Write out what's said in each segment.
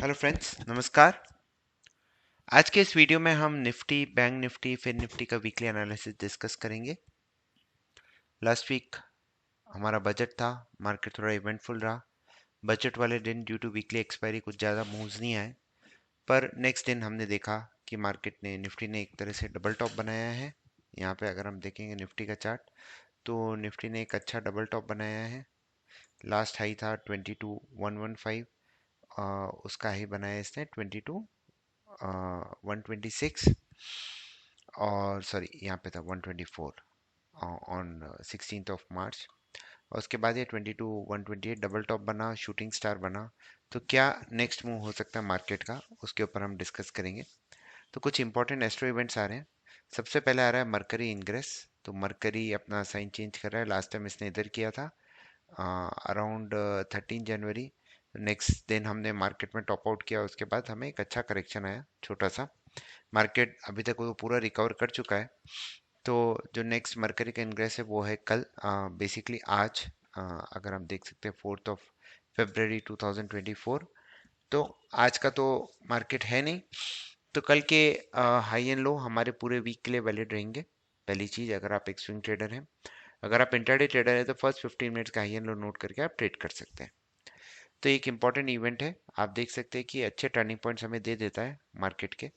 Hello friends, नमस्कार। आज के इस वीडियो में हम निफ्टी, बैंक निफ्टी, फिर निफ्टी का वीकली एनालिसिस डिस्कस करेंगे। लास्ट वीक हमारा बजट था, मार्केट थोड़ा इवेंटफुल रहा। बजट वाले दिन ड्यू टू वीकली एक्सपायरी कुछ ज़्यादा मूव्स नहीं आए, पर नेक्स्ट दिन हमने देखा कि मार्केट ने, निफ्टी ने एक तरह से डबल टॉप बनाया है। यहाँ पे अगर हम देखेंगे निफ्टी का चार्ट, तो निफ्टी ने एक अच्छा डबल टॉप बनाया है। लास्ट हाई था 22,115, उसका हाई बनाया इसने 22,126, और सॉरी यहाँ पे था 124 ऑन 16 मार्च। और उसके बाद ये 22,128 डबल टॉप बना, शूटिंग स्टार बना। तो क्या नेक्स्ट मूव हो सकता है मार्केट का, उसके ऊपर हम डिस्कस करेंगे। तो कुछ इंपॉर्टेंट एस्ट्रो इवेंट्स आ रहे हैं। सबसे पहले आ रहा है मरकरी इनग्रेस। तो मरकरी अपना साइन चेंज कर रहा है। लास्ट टाइम इसने इधर किया था अराउंड 13 जनवरी। नेक्स्ट दिन हमने मार्केट में टॉप आउट किया, उसके बाद हमें एक अच्छा करेक्शन आया छोटा सा। मार्केट अभी तक वो पूरा रिकवर कर चुका है। तो जो नेक्स्ट मरकरी का इनग्रेस है वो है कल, बेसिकली आज। अगर हम देख सकते हैं 4 फरवरी 2024। तो आज का तो मार्केट है नहीं, तो कल के हाई एंड लो हमारे पूरे वीक के लिए वैलिड रहेंगे। पहली चीज, अगर आप एक स्विंग ट्रेडर हैं, अगर आप इंट्राडे ट्रेडर हैं, तो फर्स्ट 15 मिनट्स का हाई एंड लो नोट करके आप ट्रेड कर सकते हैं। तो एक इंपॉर्टेंट इवेंट है, आप देख सकते हैं कि अच्छे टर्निंग पॉइंट्स हमें दे देता है मार्केट के।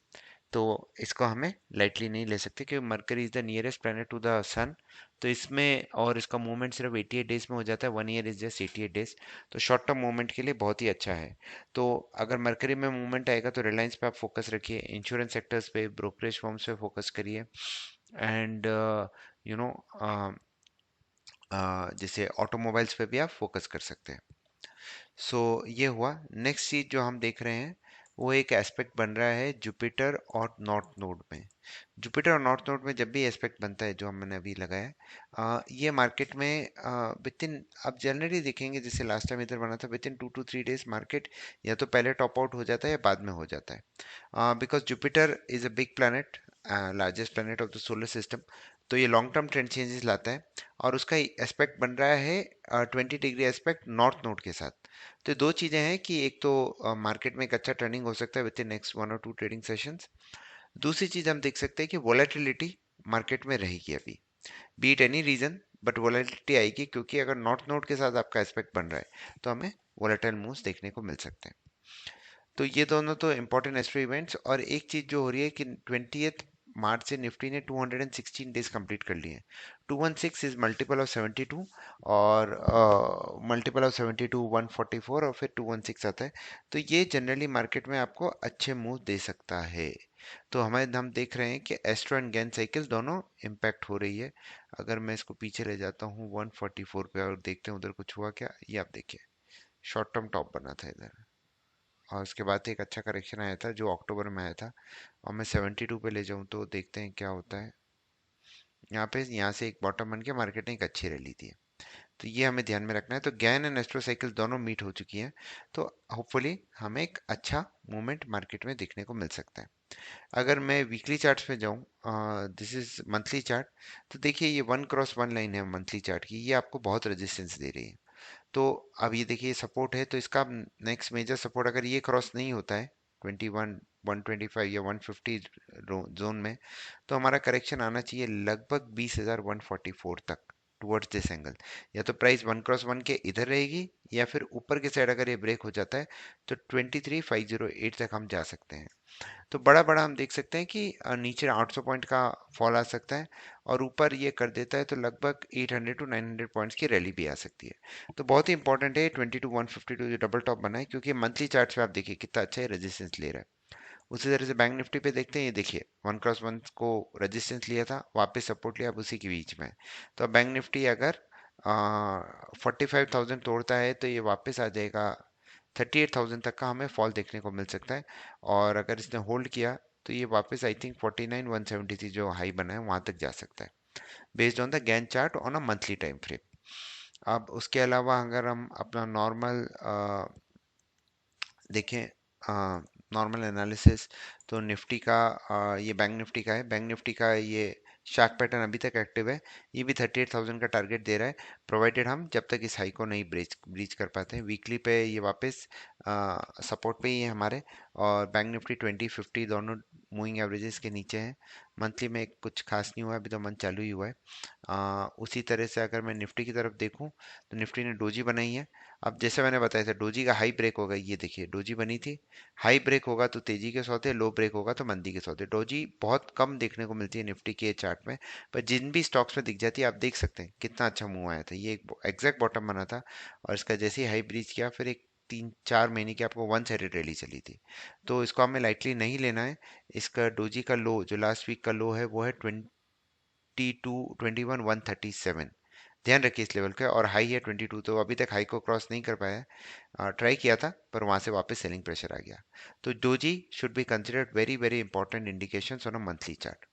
तो इसको हमें लाइटली नहीं ले सकते, क्योंकि Mercury is the nearest planet to the sun. तो इसमें, और इसका मूवमेंट सिर्फ 88 डेज में हो जाता है, 1 ईयर इज जस्ट 88 डेज। तो शॉर्ट टर्म मूवमेंट के लिए बहुत ही अच्छा है। तो अगर मरकरी में मूवमेंट आएगा तो रिलायंस पे आप फोकस रखिए, इंश्योरेंस सेक्टर्स पे, ब्रोकरेज फर्म्स पे फोकस करिए, एंड यू नो जैसे ऑटोमोबाइल्स पे भी आप फोकस कर सकते हैं। सो ये हुआ। नेक्स्ट चीज जो हम देख रहे हैं, वो एक एस्पेक्ट बन रहा है जुपिटर और नॉर्थ नोड में। जुपिटर और नॉर्थ नोड में जब भी एस्पेक्ट बनता है, जो हमने अभी लगाया है, ये मार्केट में विद इन, आप जनरली देखेंगे जैसे लास्ट टाइम इधर बना था, with in 2 to 3 days market या तो पहले टॉप आउट हो जाता है या बाद में हो जाता है, because Jupiter is a big planet, largest planet of the solar system. तो ये लॉन्ग टर्म ट्रेंड चेंजेस लाता है, और उसका एस्पेक्ट बन रहा है 20 डिग्री एस्पेक्ट नॉर्थ नोड के साथ। तो दो चीजें हैं कि एक तो मार्केट में एक अच्छा टर्निंग हो सकता है with in next 1 or 2 trading sessions. दूसरी चीज हम देख सकते हैं कि वोलेटिलिटी मार्केट में रहेगी अभी, be it any reason, but volatility आएगी, क्योंकि अगर नॉर्थ नोड के साथ आपका एस्पेक्ट बन रहा है तो हमें वोलेटाइल मूव्स देखने को मिल सकते हैं। तो ये दोनों तो इंपॉर्टेंट एस्ट्रो इवेंट्स। और एक चीज जो हो रही है कि 20 मार्च से निफ्टी ने 216 डेज कंप्लीट कर लिए हैं। 216 इज मल्टीपल ऑफ 72, और मल्टीपल ऑफ 72 144, और फिर 216 आता है। तो ये जनरली मार्केट में आपको अच्छे मूव दे सकता है। तो हम देख रहे हैं कि एस्ट्रो एंड गैन साइकिल दोनों इम्पैक्ट हो रही है। अगर मैं इसको पीछे ले जाता हूँ 144 पे और देखते हैं उधर कुछ हुआ क्या, ये आप देखिए, शॉर्ट टर्म टॉप बना था इधर, और उसके बाद एक अच्छा करेक्शन आया था जो अक्टूबर में आया था। और मैं 72 पे ले जाऊं तो देखते हैं क्या होता है। यहाँ पे, यहाँ से एक बॉटम बन के मार्केट ने एक अच्छी रैली दी है। तो ये हमें ध्यान में रखना है। तो गैन एंड एस्ट्रो साइकिल दोनों मीट हो चुकी हैं। तो होपफुली हमें एक अच्छा मूवमेंट मार्केट में देखने को मिल सकता है। अगर मैं वीकली चार्ट्स पे जाऊं, दिस इज मंथली चार्ट। तो देखिए, ये 1 क्रॉस 1 लाइन है मंथली चार्ट की, ये आपको बहुत रेजिस्टेंस दे रही है। तो अब ये देखिए सपोर्ट है, तो इसका नेक्स्ट मेजर सपोर्ट अगर ये क्रॉस नहीं होता है 21 125 या 150 जोन में, तो हमारा करेक्शन आना चाहिए लगभग 20,144 तक, टुवर्ड्स दिस एंगल। या तो प्राइस 1 क्रॉस 1 के इधर रहेगी, या फिर ऊपर के साइड अगर ये ब्रेक हो जाता है तो 23,508 तक हम जा सकते हैं। तो बड़ा बड़ा हम देख सकते हैं कि नीचे 800 पॉइंट का फॉल आ सकता है, और ऊपर ये कर देता है तो लगभग 800 to 900 पॉइंट्स की रैली भी आ सकती है। तो बहुत ही इंपॉर्टेंट है 22,152 जो डबल टॉप बना है, क्योंकि मंथली चार्ट्स पे आप देखिए कितना अच्छा है, रेजिस्टेंस ले रहा है। उसी तरह से बैंक निफ्टी पे देखते हैं, ये देखिए 1 क्रॉस 1 को रेजिस्टेंस लिया था, वापस सपोर्ट लिया, अब उसी के बीच में है। तो अब बैंक निफ्टी अगर 45,000 तोड़ता है तो ये वापस आ जाएगा 38,000 तक का, हमें फॉल देखने को मिल सकता है। और अगर इसने होल्ड किया तो ये वापस आई थिंक 49,173 जो हाई बना है वहां तक जा सकता है, based on the Gann chart on a monthly time frame. अब उसके अलावा अगर हम अपना नॉर्मल देखें, नॉर्मल एनालिसिस, तो निफ्टी का ये बैंक निफ्टी का है, बैंक निफ्टी का ये शार्क पैटर्न अभी तक एक्टिव है, ये भी 38,000 का टारगेट दे रहा है, प्रोवाइडेड हम जब तक इस हाई को नहीं ब्रीच ब्रीच कर पाते हैं। वीकली पे ये वापस सपोर्ट पे ही है हमारे। और बैंक निफ्टी 20 50 दोनों मूविंग एवरेजेस के नीचे हैं। मंथली में कुछ खास नहीं हुआ है, अभी तो मंथ चालू ही हुआ है। उसी तरह से अगर मैं निफ्टी की तरफ देखूं तो निफ्टी ने डोजी बनाई है। अब जैसे मैंने बताया था डोजी का हाई ब्रेक होगा, ये देखिए डोजी बनी थी, हाई ब्रेक होगा तो तेजी के सौदे, लो ब्रेक होगा तो मंदी के सौदे। डोजी बहुत कम देखने को मिलती है निफ्टी के चार्ट में, पर जिन भी स्टॉक्स में दिख जाती है आप देख सकते हैं कितना अच्छा मूव आया था। ये एक एग्जैक्ट बॉटम बना था और इसका जैसे ही हाई ब्रीच किया फिर एक 3 4 महीने की आपको वन साइडेड रैली चली थी। तो इसको हमें लाइटली नहीं लेना है। इसका डोजी का लो जो लास्ट वीक का लो है वो है 22 21 137। ध्यान रखिए इस लेवल का, और हाई है 22, तो अभी तक हाई को क्रॉस नहीं कर पाया है। ट्राई किया था पर वहां से वापस सेलिंग प्रेशर आ गया। तो doji should be considered very very important indication on a monthly chart.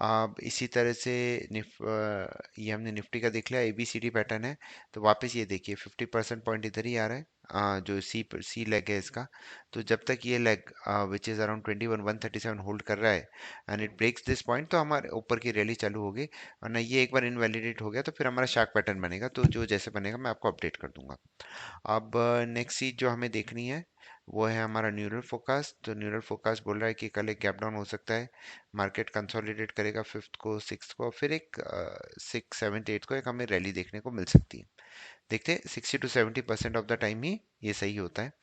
अब इसी तरह से ये हमने निफ्टी का देख लिया, एबीसीडी पैटर्न है। तो वापस ये देखिए 50% पॉइंट इधर ही आ रहा है, जो सी लेग है इसका। तो जब तक ये leg which is around 21 137 hold कर रहा है and it breaks this point, तो हमारे ऊपर की रैली चालू होगी। वरना ये एक बार इनवैलिडेट हो गया तो फिर हमारा शार्क पैटर्न बनेगा, तो जो जैसे बनेगा मैं आपको अपडेट कर दूंगा। अब नेक्स्ट चीज जो हमें देखनी है वो है हमारा न्यूरल फोकास्ट। तो न्यूरल फोकास्ट बोल रहा है कि कल एक गैप डाउन हो सकता है, मार्केट कंसोलिडेट करेगा फिफ्थ को सिक्स को, फिर एक सिक्स सेवन्थ एट को एक हमें रैली देखने को मिल सकती है। देखते हैं 60 to 70% ऑफ द टाइम ही ये सही होता है।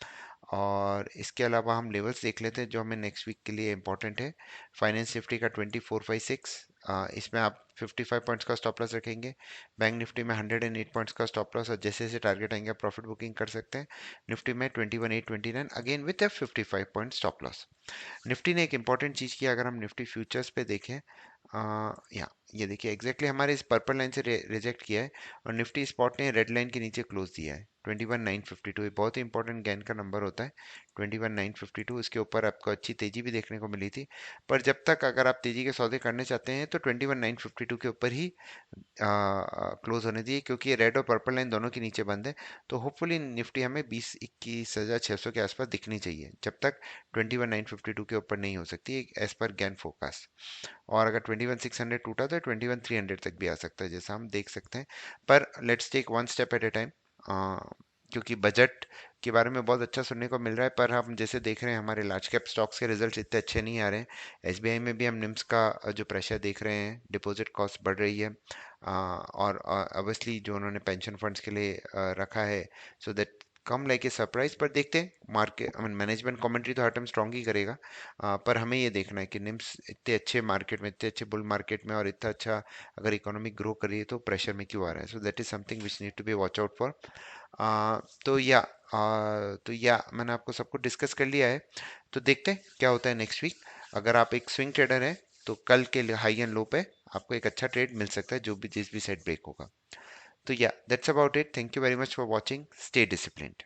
और इसके अलावा हम लेवल्स देख लेते हैं जो हमें नेक्स्ट वीक के लिए इंपॉर्टेंट है। फाइनेंस निफ्टी का 24 5 6, इसमें आप 55 पॉइंट्स का स्टॉप लॉस रखेंगे। बैंक निफ्टी में 108 पॉइंट्स का स्टॉप लॉस, और जैसे जैसे टारगेट आएंगे प्रॉफिट बुकिंग कर सकते हैं। निफ्टी में 21 8 29 again with 55 point stop loss. Nifty ने एक इंपॉर्टेंट चीज की, अगर हम निफ्टी फ्यूचर्स पे देखें, या ये देखिए एग्जैक्टली हमारे इस पर्पल लाइन से रिजेक्ट किया है, और निफ्टी स्पॉट ने रेड लाइन के नीचे क्लोज दिया है 21 9 52। ये बहुत ही इंपॉर्टेंट गेन का नंबर होता है 21 9 52। इसके ऊपर आपको अच्छी तेजी भी देखने को मिली थी, पर जब तक अगर आप तेजी के सौदे करने चाहते हैं तो 21 9 52 के ऊपर ही क्लोज होने दिए, क्योंकि ये रेड और पर्पल लाइन दोनों के नीचे बंद है। तो होपफुली निफ्टी हमें 20 21 600 के आसपास दिखनी चाहिए, जब तक 21 9 52 के ऊपर नहीं हो सकती एज पर गैन फोकस। और अगर 21 600 टूटा तो 21 300 तक भी आ सकता है, जैसा हम देख सकते हैं। पर let's take one step at a time, क्योंकि बजट के बारे में बहुत अच्छा सुनने को मिल रहा है, पर हम जैसे देख रहे हैं हमारे लार्ज कैप स्टॉक्स के रिजल्ट्स इतने अच्छे नहीं आ रहे हैं। एसबीआई में भी हम निम्स का जो प्रेशर देख रहे हैं, डिपॉजिट कॉस्ट बढ़ रही है। और ऑब्वियसली जो उन्होंने पेंशन फंड्स के लिए रखा है, so that come like a surprise. पर देखते हैं, market I mean management commentary तो हर टाइम स्ट्रांग ही करेगा। पर हमें ये देखना है कि निम्स इतने अच्छे मार्केट में, इतने अच्छे बुल मार्केट में और इतना अच्छा अगर इकोनॉमी ग्रो कर रही है तो प्रेशर में क्यों आ रहा है। So that is something which need to be watch out for. तो या मैंने आपको सब कुछ डिस्कस कर लिया है। तो देखते हैं क्या होता है नेक्स्ट वीक। अगर आप एक स्विंग ट्रेडर हैं तो कल के हाई एंड लो पे आपको एक अच्छा ट्रेड मिल सकता है, जो भी जिस भी साइड ब्रेक होगा। तो या that's about it. Thank you very much for watching. Stay disciplined.